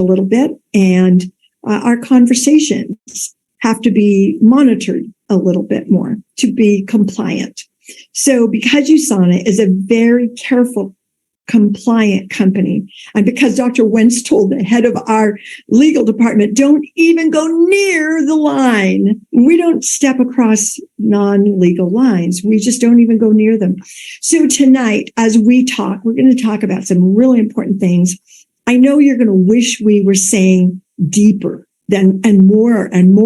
a little bit, and our conversations have to be monitored a little bit more to be compliant. So because USANA is a very careful, compliant company, and because Dr. Wentz told the head of our legal department, don't even go near the line. We don't step across non-legal lines. We just don't even go near them. So tonight, as we talk, we're going to talk about some really important things. I know you're going to wish we were saying deeper than and more, and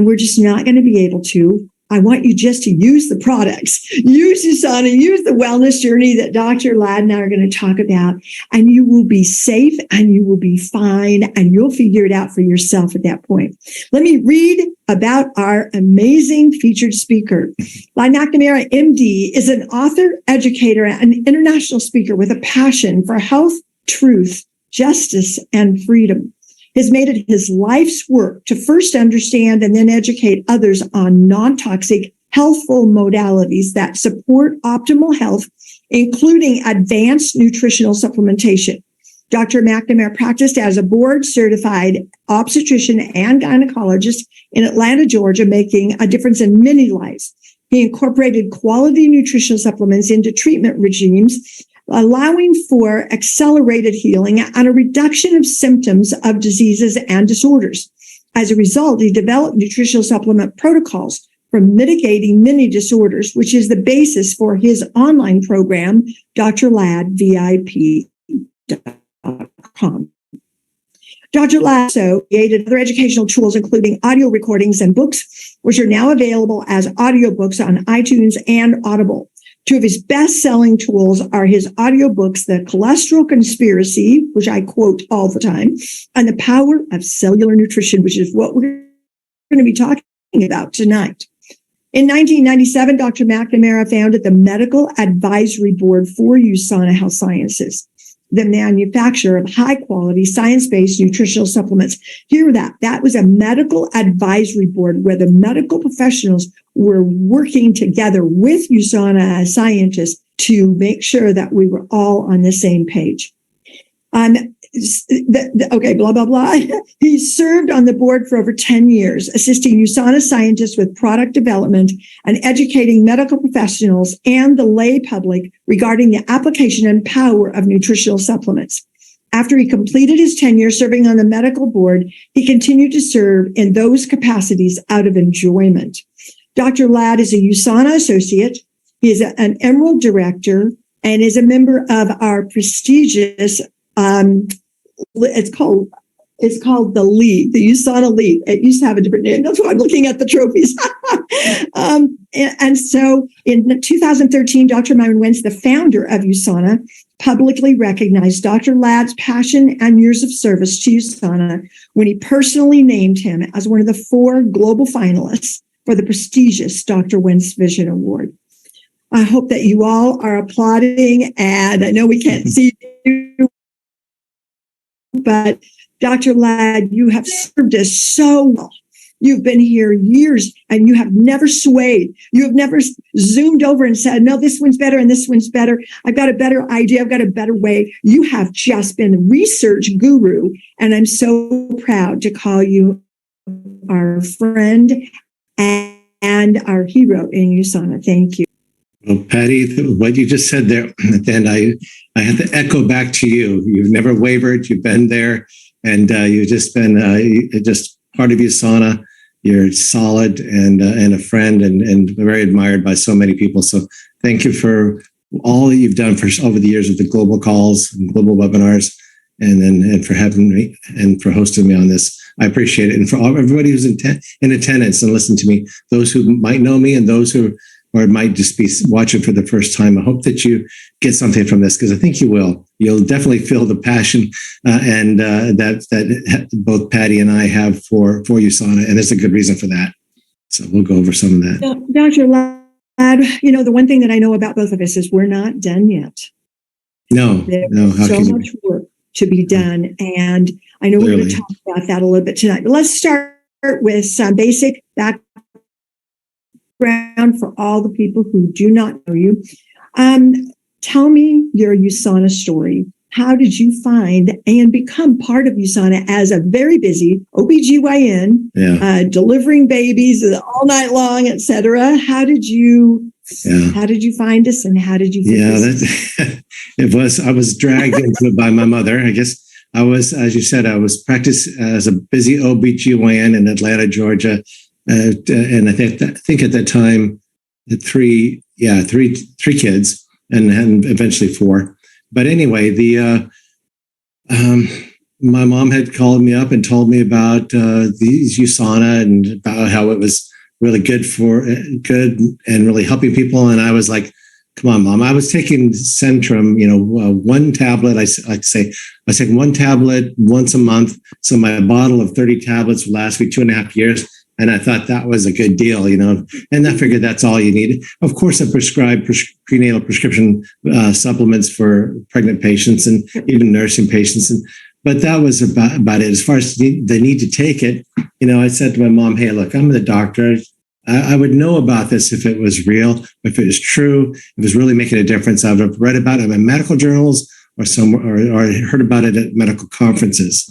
we're just not going to be able to. I want you just to use the products, use USANA, use the wellness journey that Dr. Ladd and I are going to talk about, and you will be safe and you will be fine, and you'll figure it out for yourself at that point. Let me read about our amazing featured speaker. Ladd McNamara, MD, is an author, educator, and international speaker with a passion for health, truth, justice, and freedom. Has made it his life's work to first understand and then educate others on non-toxic, healthful modalities that support optimal health, including advanced nutritional supplementation. Dr. McNamara practiced as a board-certified obstetrician and gynecologist in Atlanta, Georgia, making a difference in many lives. He incorporated quality nutritional supplements into treatment regimes, allowing for accelerated healing and a reduction of symptoms of diseases and disorders. As a result, he developed nutritional supplement protocols for mitigating many disorders, which is the basis for his online program, drladdvip.com. Dr. Ladd also created other educational tools, including audio recordings and books, which are now available as audiobooks on iTunes and Audible. Two of his best-selling tools are his audiobooks, The Cholesterol Conspiracy, which I quote all the time, and The Power of Cellular Nutrition, which is what we're going to be talking about tonight. In 1997, Dr. McNamara founded the Medical Advisory Board for USANA Health Sciences, the manufacturer of high-quality, science-based nutritional supplements. Hear that. That was a medical advisory board where the medical professionals were working together with USANA as scientists to make sure that we were all on the same page. Okay, blah, blah, blah. He served on the board for over 10 years, assisting USANA scientists with product development and educating medical professionals and the lay public regarding the application and power of nutritional supplements. After he completed his tenure serving on the medical board, he continued to serve in those capacities out of enjoyment. Dr. Ladd is a USANA associate. He is an Emerald Director and is a member of our prestigious it's called the Lead, the USANA Lead. It used to have a different name. That's why I'm looking at the trophies. And so in 2013, Dr. Myron Wentz, the founder of USANA, publicly recognized Dr. Ladd's passion and years of service to USANA when he personally named him as one of the 4 global finalists for the prestigious Dr. Wentz Vision Award. I hope that you all are applauding, and I know we can't see you, but Dr. Ladd, you have served us so well. You've been here years and you have never swayed. You have never zoomed over and said, no, this one's better and this one's better. I've got a better idea. I've got a better way. You have just been a research guru. And I'm so proud to call you our friend and our hero in USANA. Thank you. Well, Patty, what you just said there, then I have to echo back to you. You've never wavered. You've been there, and you've just been just part of USANA. You're solid and a friend, and very admired by so many people. So thank you for all that you've done for over the years with the global calls and global webinars, and for having me and for hosting me on this. I appreciate it, and for everybody who's in attendance and listen to me, those who might know me and those who or might just be watching for the first time. I hope that you get something from this, because I think you will. You'll definitely feel the passion and that both Patty and I have for USANA, and there's a good reason for that. So we'll go over some of that. Dr. Ladd, the one thing that I know about both of us is we're not done yet. No. There's so much work to be done, and I know we're going to talk about that a little bit tonight. But let's start with some basic background for all the people who do not know you. Tell me your USANA story how did you find and become part of USANA as a very busy OBGYN, delivering babies all night long, et cetera? How did you find us, and how did you I was dragged into it by my mother. I guess I was, as you said, I was practiced as a busy OBGYN in Atlanta, Georgia. And I think at that time, three kids, and eventually four. But anyway, my mom had called me up and told me about these USANA and about how it was really good and really helping people. And I was like, come on, Mom. I was taking Centrum, one tablet. I take one tablet once a month. So my bottle of 30 tablets would last me 2.5 years. And I thought that was a good deal, and I figured that's all you need. Of course, I prescribed prenatal prescription supplements for pregnant patients and even nursing patients. But that was about it. As far as the need to take it, I said to my mom, hey, look, I'm the doctor. I would know about this if it was real, if it was true, if it was really making a difference. I would have read about it in medical journals or heard about it at medical conferences.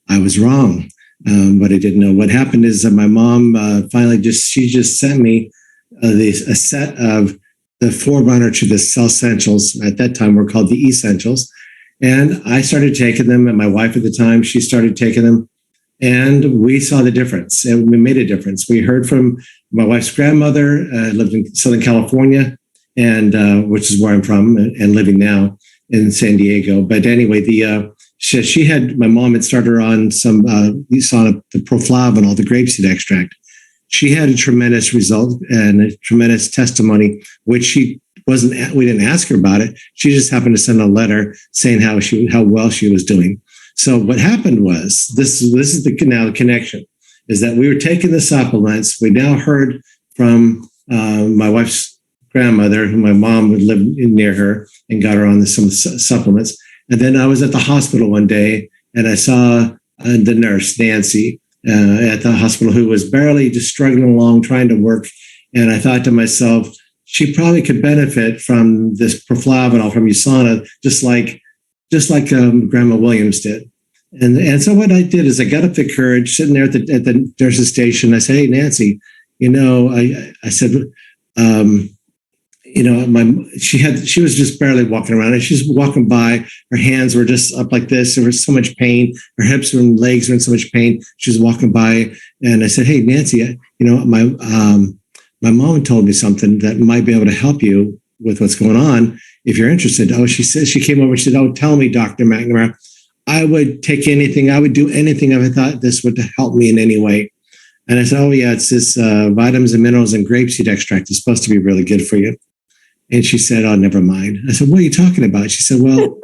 I was wrong. But I didn't know. What happened is that my mom finally just sent me a set of the forerunner to the Cell Essentials. At that time, were called the Essentials. And I started taking them, and my wife at the time, she started taking them. And we saw the difference, and we made a difference. We heard from my wife's grandmother, lived in Southern California, and which is where I'm from and living now in San Diego. But anyway, my mom had started her on some USANA, the proflavanol, the grapeseed extract. She had a tremendous result and a tremendous testimony, which we didn't ask her about it. She just happened to send a letter saying how well she was doing. So what happened was, this is the connection, is that we were taking the supplements. We now heard from my wife's grandmother, who my mom would live near her, and got her on some supplements. And then I was at the hospital one day, and I saw the nurse, Nancy, at the hospital, who was barely just struggling along, trying to work. And I thought to myself, she probably could benefit from this proflavanol from USANA, just like Grandma Williams did. And so what I did is I got up the courage, sitting there at the nurse's station. I said, hey, Nancy, I said, she was just barely walking around, and she's walking by. Her hands were just up like this. There was so much pain. Her hips and legs were in so much pain. She was walking by, and I said, "Hey, Nancy, my mom told me something that might be able to help you with what's going on if you're interested." Oh, she said, she came over. She said, "Oh, tell me, Dr. McNamara. I would take anything. I would do anything if I thought this would help me in any way." And I said, "Oh, yeah, it's this vitamins and minerals and grapeseed extract. It's supposed to be really good for you." And she said, "Oh, never mind." I said, "What are you talking about?" She said, "Well,"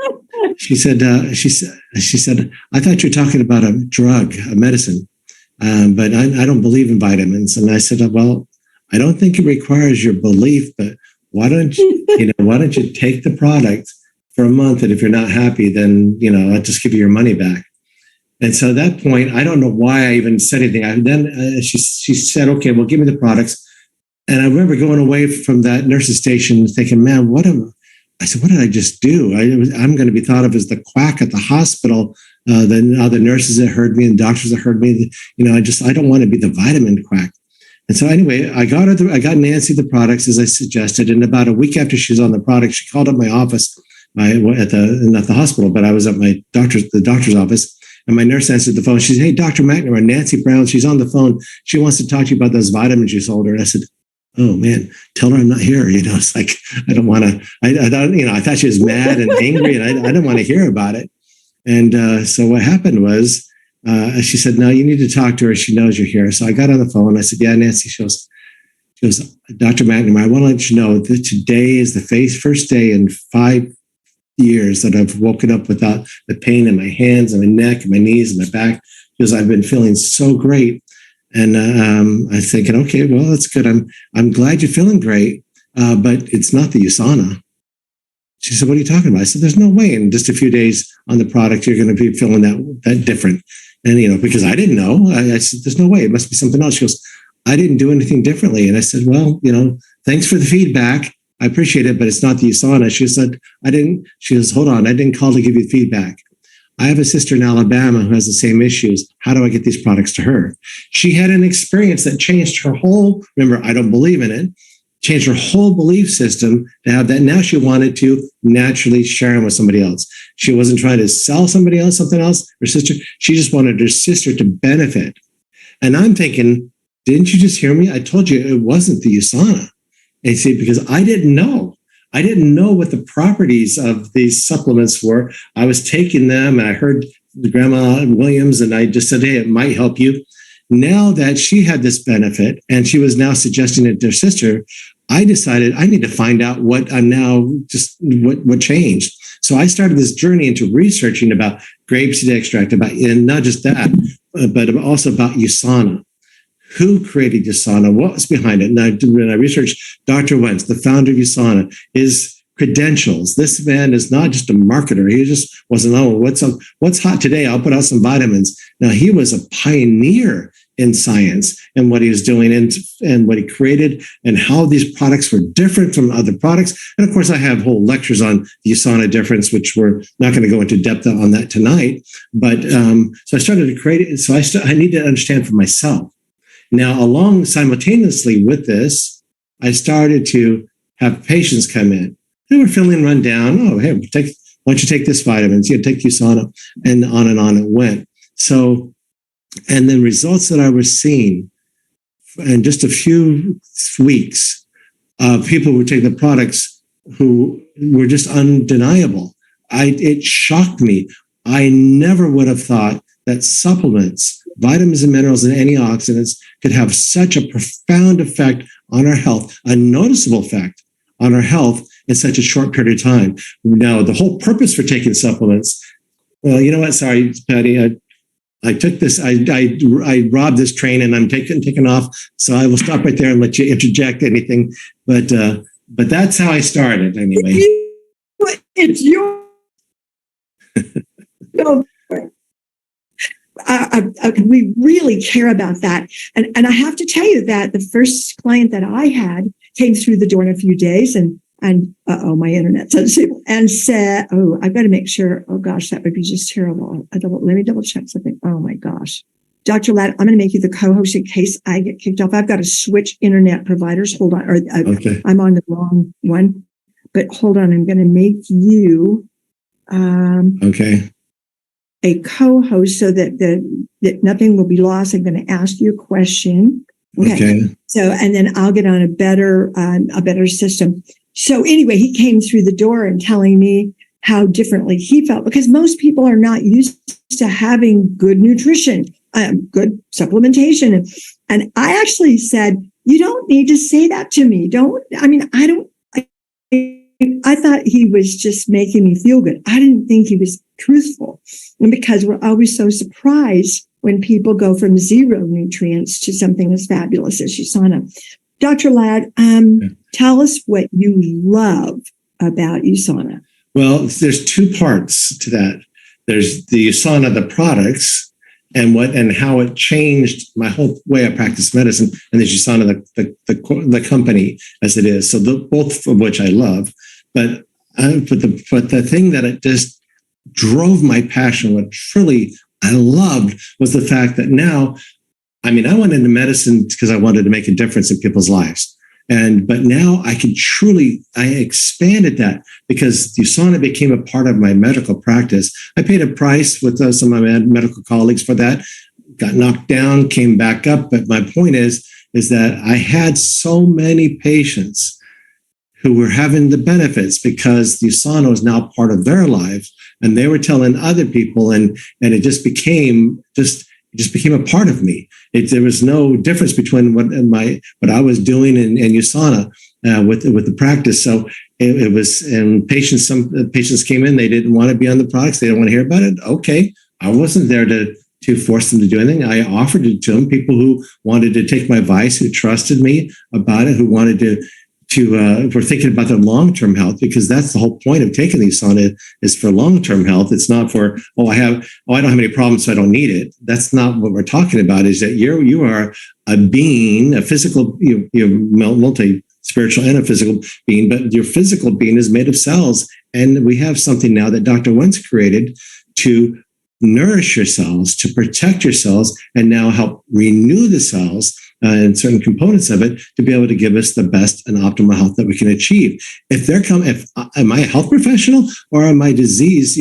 she said, "I thought you were talking about a drug, a medicine, but I don't believe in vitamins." And I said, "Well, I don't think it requires your belief, but why don't you take the product for a month, and if you're not happy, then I'll just give you your money back." And so at that point, I don't know why I even said anything. Then she said, "Okay, well, give me the products." And I remember going away from that nurse's station thinking, man, what did I just do? I'm going to be thought of as the quack at the hospital. Then other nurses that heard me and doctors that heard me, I don't want to be the vitamin quack. And so anyway, I got Nancy the products as I suggested. And about a week after she was on the product, she called up my office at the hospital, but I was at the doctor's office. And my nurse answered the phone. She said, "Hey, Dr. McNamara, Nancy Brown, she's on the phone. She wants to talk to you about those vitamins you sold her." And I said, "Oh man, tell her I'm not here." It's like, I don't want to, I thought she was mad and angry, and I didn't want to hear about it. And so what happened was, she said, "No, you need to talk to her. She knows you're here." So I got on the phone. I said, "Yeah, Nancy." She goes, "Dr. McNamara, I want to let you know that today is the first day in 5 years that I've woken up without the pain in my hands and my neck and my knees and my back, because I've been feeling so great." And I'm thinking, okay, well, that's good. I'm glad you're feeling great, but it's not the USANA. She said, "What are you talking about?" I said, "There's no way in just a few days on the product you're going to be feeling that different." And because I didn't know, I said, "There's no way. It must be something else." She goes, "I didn't do anything differently." And I said, "Well, thanks for the feedback. I appreciate it, but it's not the USANA. She said, she goes, hold on, I didn't call to give you feedback. I have a sister in Alabama who has the same issues. How do I get these products to her? She had an experience that changed her whole, remember, I don't believe in it, changed her whole belief system to have that. Now she wanted to naturally share them with somebody else. She wasn't trying to sell somebody else something else, her sister. She just wanted her sister to benefit. And I'm thinking, didn't you just hear me? I told you it wasn't the USANA. And see, because I didn't know. I didn't know what the properties of these supplements were. I was taking them and I heard Grandma Williams and I just said, hey, it might help you. Now that she had this benefit and she was now suggesting it to her sister, I decided I need to find out what changed. So I started this journey into researching about grapeseed extract, and not just that, but also about USANA. Who created USANA? What was behind it? And I researched Dr. Wentz, the founder of USANA, his credentials. This man is not just a marketer. He just wasn't, what's hot today? I'll put out some vitamins. Now, he was a pioneer in science and what he was doing and what he created and how these products were different from other products. And of course, I have whole lectures on the USANA difference, which we're not going to go into depth on that tonight. But so I started to create it. So I need to understand for myself. Now, simultaneously with this, I started to have patients come in who were feeling run down. Oh, hey, why don't you take this vitamins? Take USANA, and on it went. So, and the results that I was seeing in just a few weeks of people who were taking the products who were just undeniable. It shocked me. I never would have thought that supplements, vitamins and minerals and antioxidants could have such a profound effect on our health, a noticeable effect on our health in such a short period of time. Now, the whole purpose for taking supplements, well, you know what? Sorry, Patty, I took this, I robbed this train and I'm taking off. So I will stop right there and let you interject anything. But that's how I started anyway. It's your no. We really care about that. And I have to tell you that the first client that I had came through the door in a few days and my internet's unstable and said, oh, I've got to make sure. Oh gosh, that would be just terrible. Let me double check something. Oh my gosh. Dr. Ladd, I'm going to make you the co-host in case I get kicked off. I've got to switch internet providers. Hold on. Okay. I'm on the wrong one, but hold on. I'm going to make you, a co-host so that nothing will be lost. I'm going to ask you a question. Okay. So, and then I'll get on a better system. So anyway, he came through the door and telling me how differently he felt because most people are not used to having good nutrition, good supplementation. And I actually said, you don't need to say that to me. I thought he was just making me feel good. I didn't think he was truthful. And because we're always so surprised when people go from zero nutrients to something as fabulous as USANA. Dr. Ladd, tell us what you love about USANA. Well, there's two parts to that. There's the USANA, the products, and how it changed my whole way I practice medicine, and there's USANA, the company as it is. So both of which I love, but the thing that it just drove my passion, what truly I loved, was the fact that now, I went into medicine because I wanted to make a difference in people's lives. But now I expanded that because USANA became a part of my medical practice. I paid a price with some of my medical colleagues for that, got knocked down, came back up. But my point is that I had so many patients who were having the benefits because USANA was now part of their lives, and they were telling other people, and it just became a part of me. There was no difference between what I was doing and USANA with the practice. So it was, and some patients came in, they didn't want to be on the products, they didn't want to hear about it. Okay, I wasn't there to force them to do anything. I offered it to them. People who wanted to take my advice, who trusted me about it, who wanted to were thinking about their long-term health, because that's the whole point of taking the USANA is for long-term health. It's not for, I don't have any problems, so I don't need it. That's not what we're talking about. Is that you are a being, a physical, spiritual and a physical being, but your physical being is made of cells. And we have something now that Dr. Wentz created to nourish your cells, to protect your cells, and now help renew the cells and certain components of it to be able to give us the best and optimal health that we can achieve. Am I a health professional or am I disease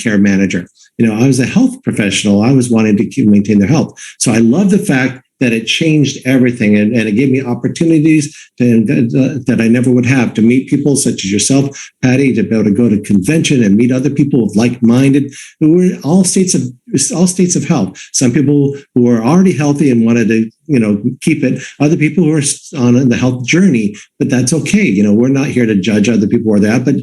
care manager? I was a health professional. I was wanting to maintain their health. So I love the fact that it changed everything, and it gave me opportunities that I never would have, to meet people such as yourself, Patty, to be able to go to convention and meet other people like-minded who were all states of health. Some people who were already healthy and wanted to keep it. Other people who are on the health journey, but that's okay. We're not here to judge other people or that, but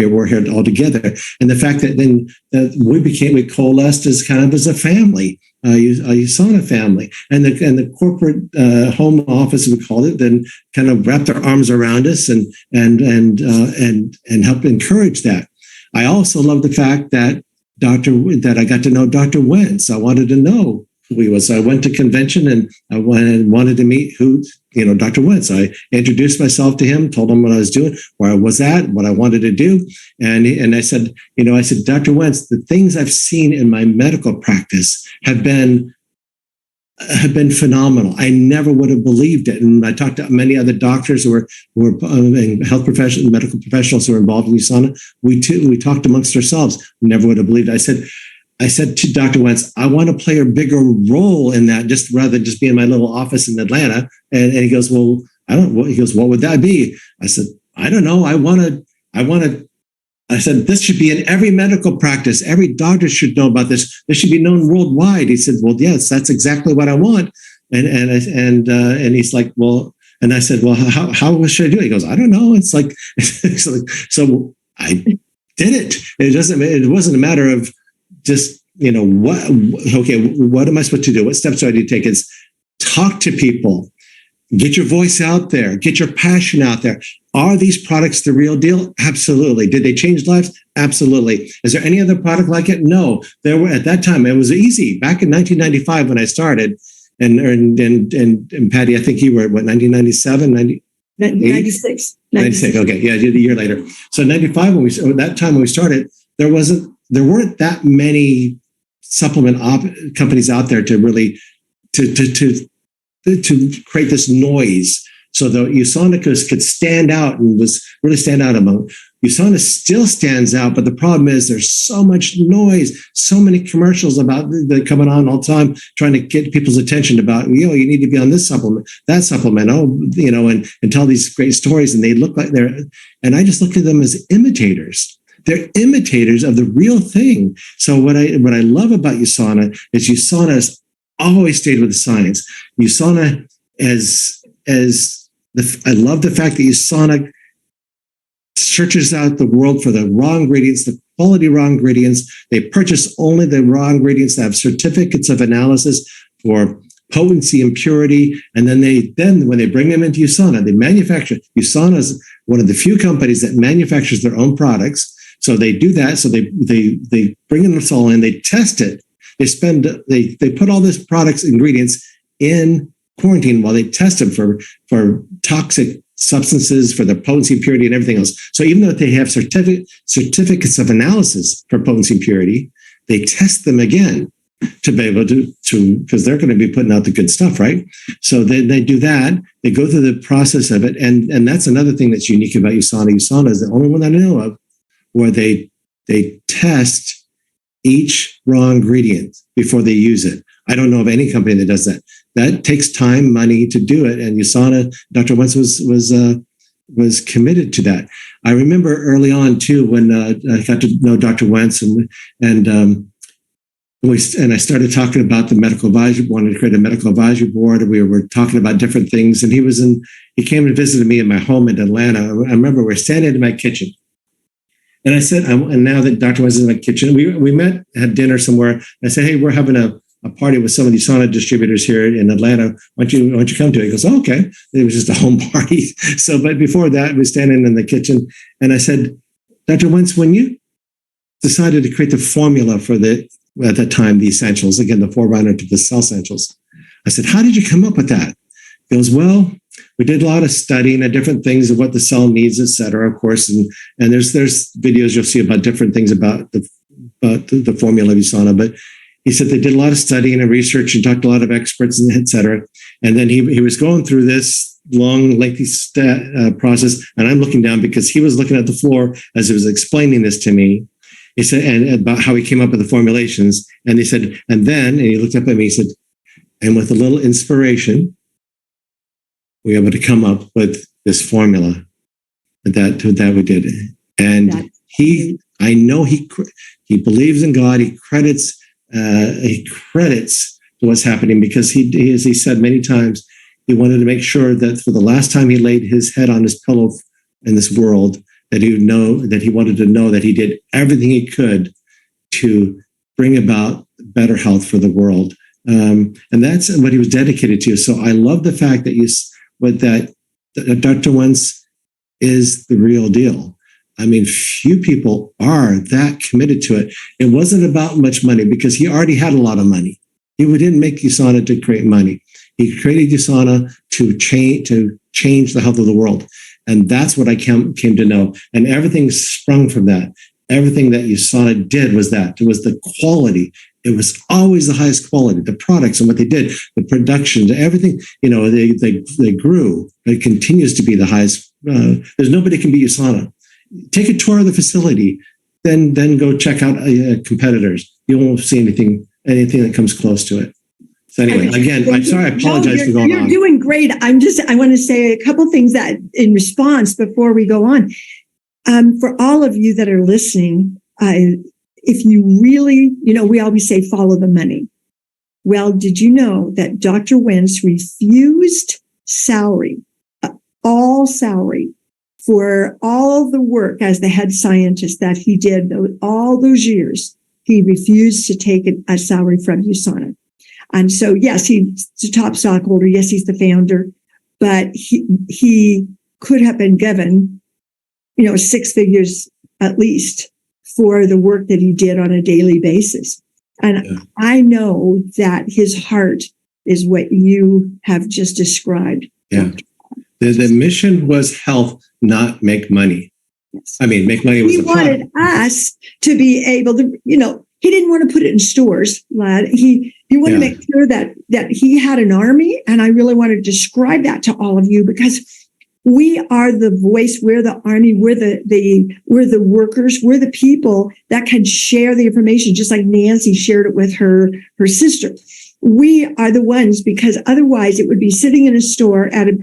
we're here all together. And the fact that then we coalesced as kind of as a family. A USANA family, and the corporate home office, we called it, then kind of wrapped their arms around us and helped encourage that. I also love the fact that I got to know Dr. Wentz. I wanted to know who he was. So I went to convention and I wanted to meet Dr. Wentz. I introduced myself to him, told him what I was doing, where I was at, what I wanted to do. And I said, Dr. Wentz, the things I've seen in my medical practice have been phenomenal. I never would have believed it. And I talked to many other doctors who were health professionals, medical professionals who were involved in USANA. We talked amongst ourselves. We never would have believed it. I said to Dr. Wentz, I want to play a bigger role in that, just rather than just be in my little office in Atlanta. And he goes, well, I don't know. He goes, what would that be? I said, I don't know. I said, this should be in every medical practice. Every doctor should know about this. This should be known worldwide. He said, well, yes, that's exactly what I want. And he's like, well, and I said, well, how should I do it? He goes, I don't know. It's like so I did it. It wasn't a matter of just, what am I supposed to do? What steps do I need to take? Is talk to people, get your voice out there, get your passion out there. Are these products the real deal? Absolutely. Did they change lives? Absolutely. Is there any other product like it? No. There were, at that time, it was easy. Back in 1995 when I started, and Patty, I think you were, 1997, 96. 96. Okay. Yeah, a year later. So 95, that time when we started, there weren't that many supplement companies out there to really to create this noise. So the USANA could stand out and stand out among. USANA still stands out, but the problem is there's so much noise, so many commercials about that coming on all the time, trying to get people's attention about, you need to be on this supplement, that supplement, and tell these great stories. And they look like and I just look at them as imitators. They're imitators of the real thing. So what I love about USANA is USANA has always stayed with the science. USANA I love the fact that USANA searches out the world for the raw ingredients, the quality raw ingredients. They purchase only the raw ingredients that have certificates of analysis for potency and purity. And then when they bring them into USANA, they manufacture. USANA is one of the few companies that manufactures their own products. So they do that. So they bring this all in, they test it. They put all this products, ingredients in quarantine while they test them for toxic substances, for their potency and purity and everything else. So even though they have certificates of analysis for potency and purity, they test them again to be able to because they're going to be putting out the good stuff, right? So they do that. They go through the process of it. And that's another thing that's unique about USANA. USANA is the only one that I know of where they test each raw ingredient before they use it. I don't know of any company that does that. That takes time, money to do it. And USANA, Dr. Wentz was committed to that. I remember early on too, when I got to know Dr. Wentz and I started talking about the medical advisory, wanted to create a medical advisory board. And we were talking about different things. And he came and visited me in my home in Atlanta. I remember we're standing in my kitchen. And I said, and now that Dr. Wentz is in my kitchen, we met, had dinner somewhere. I said, hey, we're having a party with some of the USANA distributors here in Atlanta. Why don't you come to it? He goes, oh, okay. It was just a home party. So, but before that, we were standing in the kitchen. And I said, Dr. Wentz, when you decided to create the formula for at that time, the essentials, again, the forerunner to the cell essentials, I said, how did you come up with that? He goes, well, we did a lot of studying of different things of what the cell needs, et cetera, of course. And there's videos you'll see about different things about the formula of USANA. But he said they did a lot of studying and research and talked to a lot of experts, and et cetera. And then he was going through this long, lengthy process. And I'm looking down because he was looking at the floor as he was explaining this to me. He said, and about how he came up with the formulations. And he said, and he looked up at me, he said, and with a little inspiration, we were able to come up with this formula that we did. And I know he believes in God. He credits to what's happening because he, as he said many times, he wanted to make sure that for the last time he laid his head on his pillow in this world, that he wanted to know that he did everything he could to bring about better health for the world. And that's what he was dedicated to. So I love the fact that Dr. Wentz is the real deal. I mean, few people are that committed to it. It wasn't about much money because he already had a lot of money. He didn't make USANA to create money. He created USANA to change the health of the world. And that's what I came to know. And everything sprung from that. Everything that USANA did was that. It was the quality. It was always the highest quality. The products and what they did, the production, everything, they grew. It continues to be the highest. There's nobody can beat USANA. Take a tour of the facility, then go check out competitors. You won't see anything that comes close to it. So anyway, again, I'm sorry, I apologize for going on. You're doing great. I want to say a couple things that in response before we go on. For all of you that are listening, if you really, we always say follow the money. Well, did you know that Dr. Wentz refused all salary for all the work as the head scientist that he did all those years? He refused to take a salary from USANA. And so, yes, he's the top stockholder. Yes, he's the founder, but he could have been given, 6 figures at least for the work that he did on a daily basis. And I know that his heart is what you have just described. Yeah. The mission was health, not make money. Yes. I mean, make money was a product. He wanted us to be able to, he didn't want to put it in stores, Ladd. He wanted to make sure that he had an army. And I really want to describe that to all of you because we are the voice. We're the army. We're the workers. We're the people that can share the information, just like Nancy shared it with her sister. We are the ones because otherwise it would be sitting in a store at a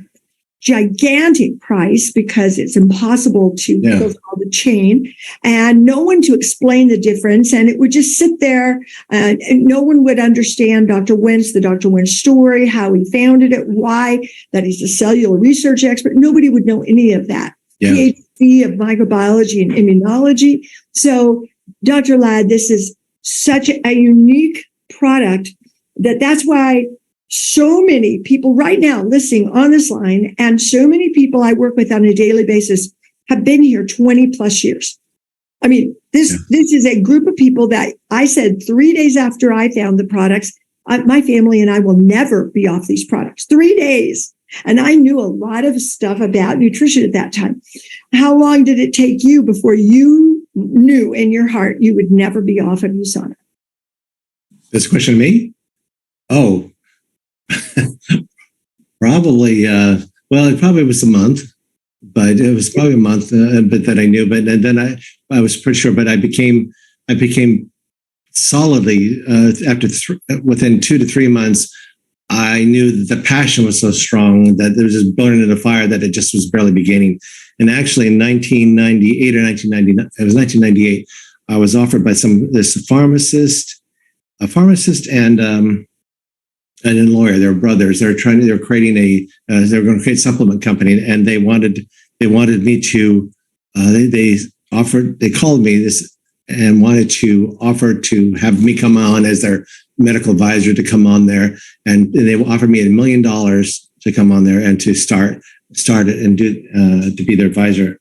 gigantic price because it's impossible to go through all the chain and no one to explain the difference. And it would just sit there and no one would understand Dr. Wentz, the Dr. Wentz story, how he founded it, why, that he's a cellular research expert. Nobody would know any of that. Yeah. PhD of microbiology and immunology. So Dr. Ladd, this is such a unique product that's why so many people right now listening on this line and so many people I work with on a daily basis have been here 20 plus years. I mean, this is a group of people that I said 3 days after I found the products, my family and I will never be off these products. 3 days. And I knew a lot of stuff about nutrition at that time. How long did it take you before you knew in your heart you would never be off of USANA? This question to me? Oh, probably, it probably was a month, but it was probably a month, but that I knew, but then I was pretty sure, but I became solidly, within 2 to 3 months, I knew that the passion was so strong that there was just burning in a fire that it just was barely beginning. And actually in 1998 or 1999, it was 1998, I was offered by this pharmacist and a lawyer. They're brothers. They were going to create a supplement company, and they wanted me to. They called me this and wanted to offer to have me come on as their medical advisor to come on there, and they offered me $1 million to come on there and to start it and to be their advisor.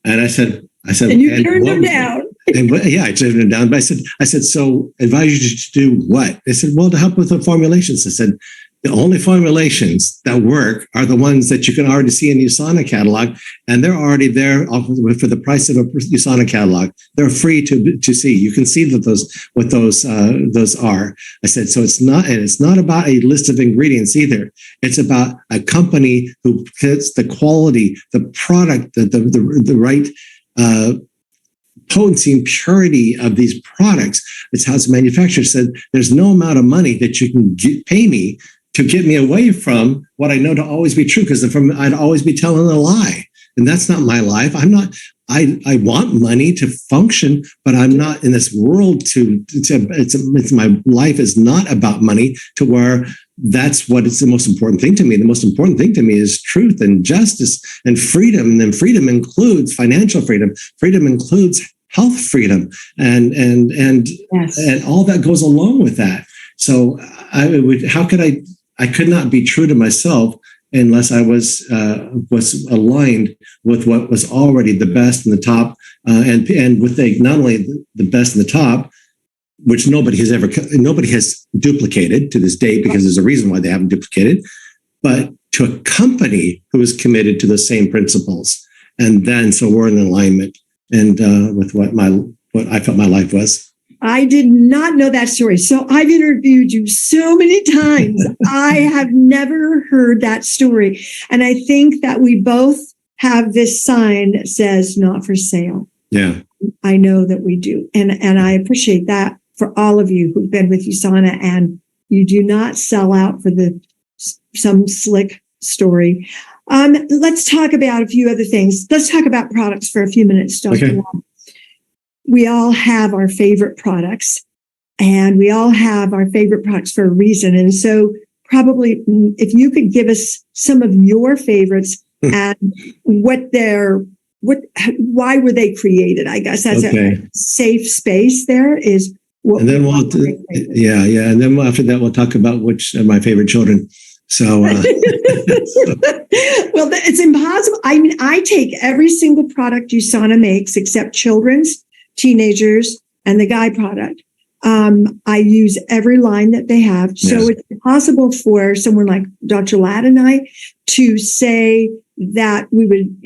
And I said, and you turned them down. And I turned them down. But I said, so advise you to do what? They said, well, to help with the formulations. I said, The only formulations that work are the ones that you can already see in the USANA catalog, and they're already there for the price of a USANA catalog. They're free to see. You can see that what those are. I said, so it's not about a list of ingredients either. It's about a company who gets the quality, the product, the right potency and purity of these products. It's how it's manufactured. Said there's no amount of money that you can pay me to get me away from what I know to always be true, because I'd always be telling a lie. And that's not my life. I want money to function, but I'm not in this world it's my life is not about money to where that's what is the most important thing to me. The most important thing to me is truth and justice and freedom. And then freedom includes financial freedom. Freedom includes health freedom and Yes. and all that goes along with that. So I could not be true to myself unless I was aligned with what was already the best in the top, and with not only the best in the top, which nobody has duplicated to this day, because there's a reason why they haven't duplicated, but to a company who is committed to the same principles, and then so we're in alignment and with what I felt my life was. I did not know that story. So I've interviewed you so many times. I have never heard that story. And I think that we both have this sign that says not for sale. Yeah. I know that we do. And I appreciate that for all of you who've been with USANA, and you do not sell out for some slick story. Let's talk about a few other things. Let's talk about products for a few minutes, Dr. Okay. Ladd. We all have our favorite products, and we all have our favorite products for a reason. And so probably if you could give us some of your favorites and why were they created? I guess that's a safe space there is. And then and then after that, we'll talk about which are my favorite children. So, well, it's impossible. I mean, I take every single product USANA makes except children's, teenagers, and the guy product. I use every line that they have. So Yes. it's impossible for someone like Dr. Ladd and I to say that we would,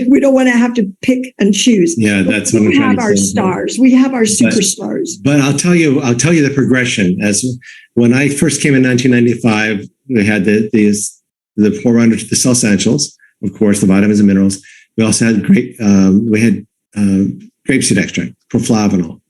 we don't want to have to pick and choose. Yeah, that's what I'm we trying have to our say. stars. We have our superstars. But I'll tell you the progression. As when I first came in 1995, we had the forerunner to the Cell Essentials, of course, the vitamins and minerals. We also had grapeseed extract, proflavanol.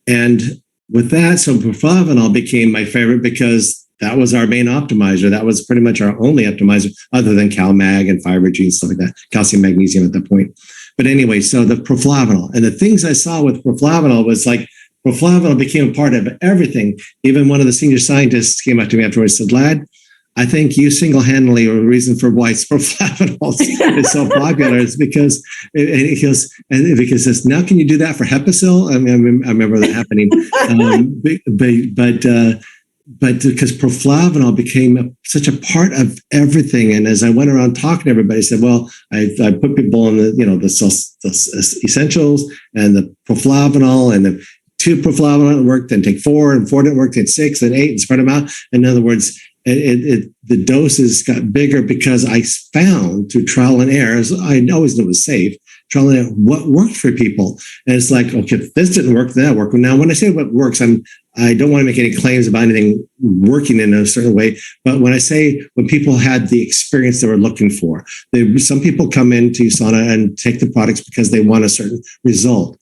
And with that, so proflavanol became my favorite because that was our main optimizer. That was pretty much our only optimizer other than CalMag and Fiberg, stuff like that, calcium, magnesium at that point. But anyway, so the proflavanol and the things I saw with proflavanol was like proflavanol became a part of everything. Even one of the senior scientists came up to me afterwards and said, Ladd, I think you single-handedly are the reason for why proflavanol is so popular. It's because because says, now can you do that for Hepacil? I mean, I remember that happening. But because proflavanol became such a part of everything, and as I went around talking to everybody, I said, well, I put people on the essentials and the proflavanol, and the 2 proflavanol didn't work, then take 4, and 4 didn't work, then 6, then 8, and spread them out. In other words, the doses got bigger because I found through trial and error, as I always knew it was safe, trial and error, what worked for people. And it's like, okay, if this didn't work, then that worked. Now, when I say what works, I don't want to make any claims about anything working in a certain way. But when I say when people had the experience they were looking for, some people come into USANA and take the products because they want a certain result.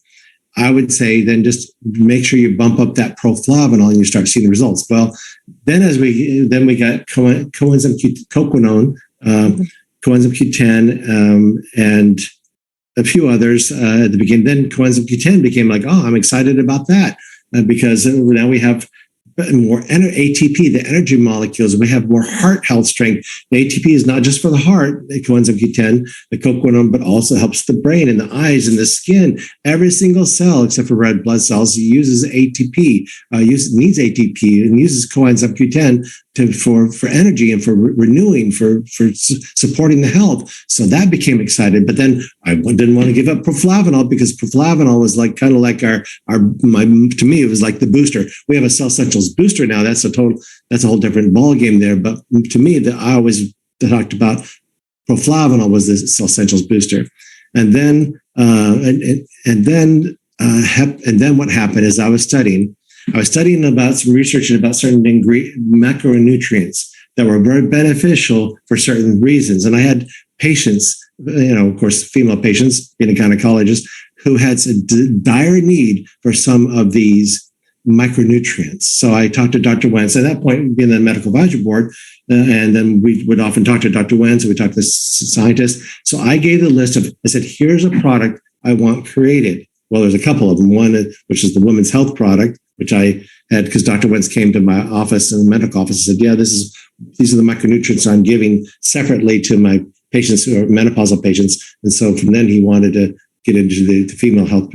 I would say then just make sure you bump up that proflavanol and you start seeing the results. Well, then we got coenzyme coquinone, coenzyme Q10, and a few others at the beginning. Then coenzyme Q10 became like, oh, I'm excited about that because now we have more ATP, the energy molecules. We have more heart health strength. The ATP is not just for the heart, the coenzyme Q10, the coquinone, but also helps the brain and the eyes and the skin. Every single cell, except for red blood cells, uses ATP, needs ATP, and uses coenzyme Q10 for energy and for renewing, for supporting the health. So that became excited. But then I didn't want to give up proflavanol because proflavanol was like kind of like to me, it was like the booster. We have a Cell Essentials Essentials booster. Now that's a whole different ball game there. But to me, I always talked about Proflavanol was the Cell Essentials booster, and then what happened is I was studying about some research about certain macronutrients that were very beneficial for certain reasons. And I had patients, of course, female patients, being a gynecologist, who had a dire need for some of these micronutrients. So I talked to Dr. Wentz at that point, being the medical advisory board, and then we would often talk to Dr. Wentz, and we talked to scientists. So I gave the list I said, here's a product I want created. Well, there's a couple of them. One, which is the women's health product, which I had because Dr. Wentz came to my office in the medical office and said, yeah, these are the micronutrients I'm giving separately to my patients who are menopausal patients. And so from then he wanted to get into the female health,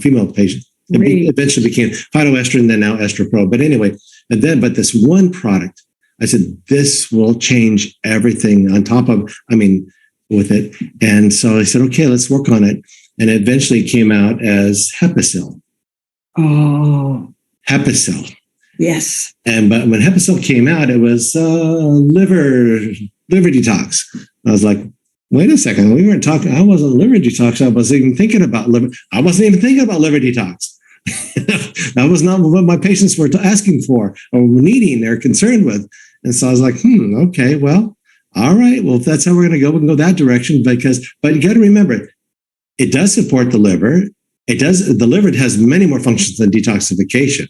female patient. It eventually became phytoestrogen, then now EstroPro. But anyway, but this one product, I said, this will change everything on top of, with it. And so I said, okay, let's work on it. And it eventually came out as Hepicil. Oh. Hepicil. Yes. But when Hepicil came out, it was liver detox. I was like, wait a second, we weren't talking, I wasn't liver detox. I wasn't even thinking about liver detox. That was not what my patients were asking for or needing or concerned with. And so I was like, okay, well, all right. Well, if that's how we're going to go, we can go that direction but you got to remember, it does support the liver. The liver has many more functions than detoxification,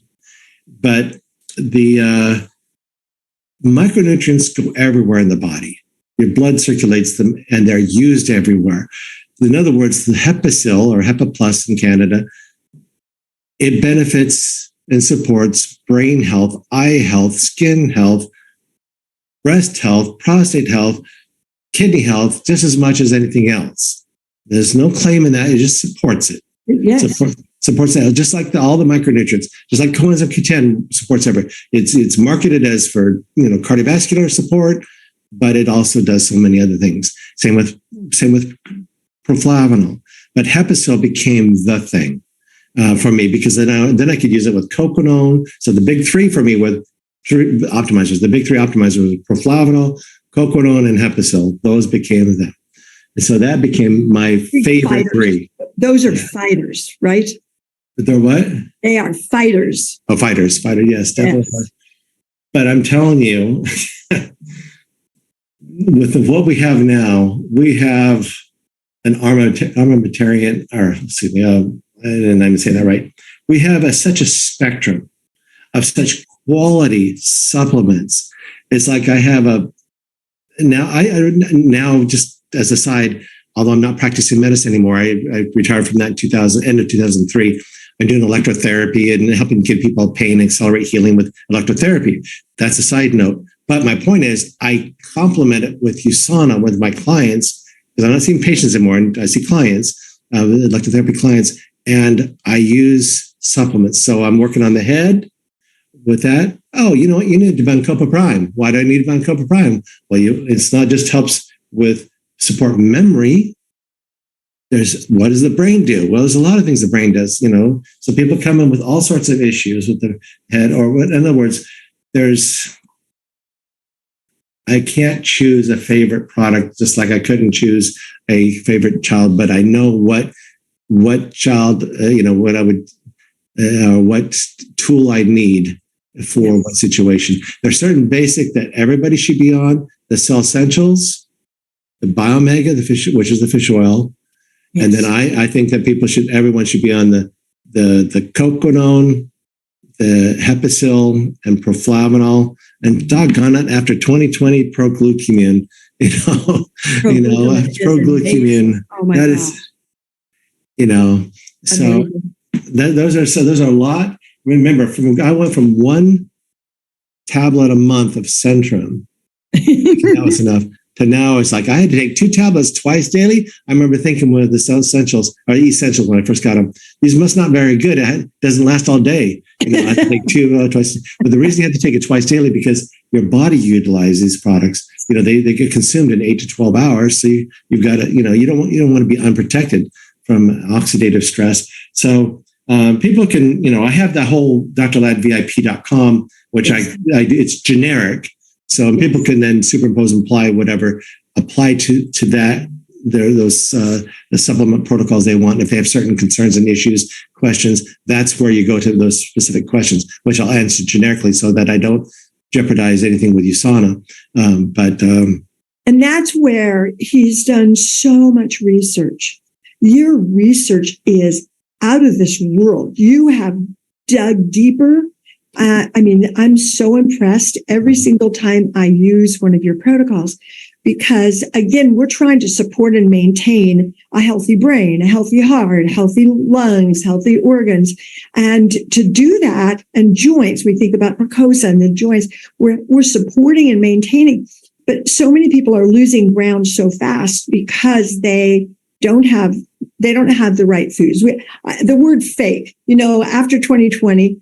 but the micronutrients go everywhere in the body. Your blood circulates them and they're used everywhere. In other words, the Hepicil or Hepa Plus in Canada, it benefits and supports brain health, eye health, skin health, breast health, prostate health, kidney health, just as much as anything else. There's no claim in that. It just supports it. Yes. Supports that, just like all the micronutrients, just like coenzyme Q10 supports everything. It's marketed as for cardiovascular support, but it also does so many other things. Same with Proflavanol. But Hepicil became the thing for me because then I could use it with Coconone. So the big three for me with optimizers, the big three optimizers were Proflavanol, Coconone, and Hepicil. Those became them. And so that became my favorite three. Those are fighters, right? They're what? They are fighters. Oh, fighters, yes, definitely. Yes. But I'm telling you, with what we have now, we have an armamentarian, or excuse me, I didn't even say that right. We have such a spectrum of such quality supplements. It's like I have now just as a side, although I'm not practicing medicine anymore, I retired from that end of 2003. I'm doing electrotherapy and helping give people pain and accelerate healing with electrotherapy. That's a side note. But my point is, I complement it with USANA with my clients, because I'm not seeing patients anymore, and I see clients, electrotherapy clients, and I use supplements. So I'm working on the head with that. Oh, you know what? You need Vancopa Prime. Why do I need Vancopa Prime? Well, it's not just helps with support memory. What does the brain do? Well, there's a lot of things the brain does, So people come in with all sorts of issues with their head, in other words, I can't choose a favorite product, just like I couldn't choose a favorite child, but I know what child, what I would, what tool I need for what situation. There's certain basic that everybody should be on: the Cell Essentials, the Biomega, which is the fish oil. Yes. And then I think that everyone should be on the Coconone, the Hepicil, and Proflavanol, and doggone it, after 2020, Proglucamine, Proglucamine. Oh my God. So those are a lot. Remember, I went from one tablet a month of Centrum, that was enough, to now it's like I had to take 2 tablets twice daily. I remember thinking with the Essentials or Essentials when I first got them, these must not be very good. It doesn't last all day. I had to take 2 twice. But the reason you have to take it twice daily because your body utilizes these products. They get consumed in 8 to 12 hours. So you've got to, you don't want to be unprotected from oxidative stress. So People can, I have that whole drladdvip.com, which it's generic. So people can then superimpose and apply to that, the supplement protocols they want. If they have certain concerns and issues, questions, that's where you go to those specific questions, which I'll answer generically so that I don't jeopardize anything with USANA. And that's where he's done so much research. Your research is out of this world. You have dug deeper. I'm so impressed every single time I use one of your protocols, because again, we're trying to support and maintain a healthy brain, a healthy heart, healthy lungs, healthy organs. And to do that, and joints, we think about Percosa and the joints, we're supporting and maintaining. But so many people are losing ground so fast because they don't have the right foods. The word fake, after 2020,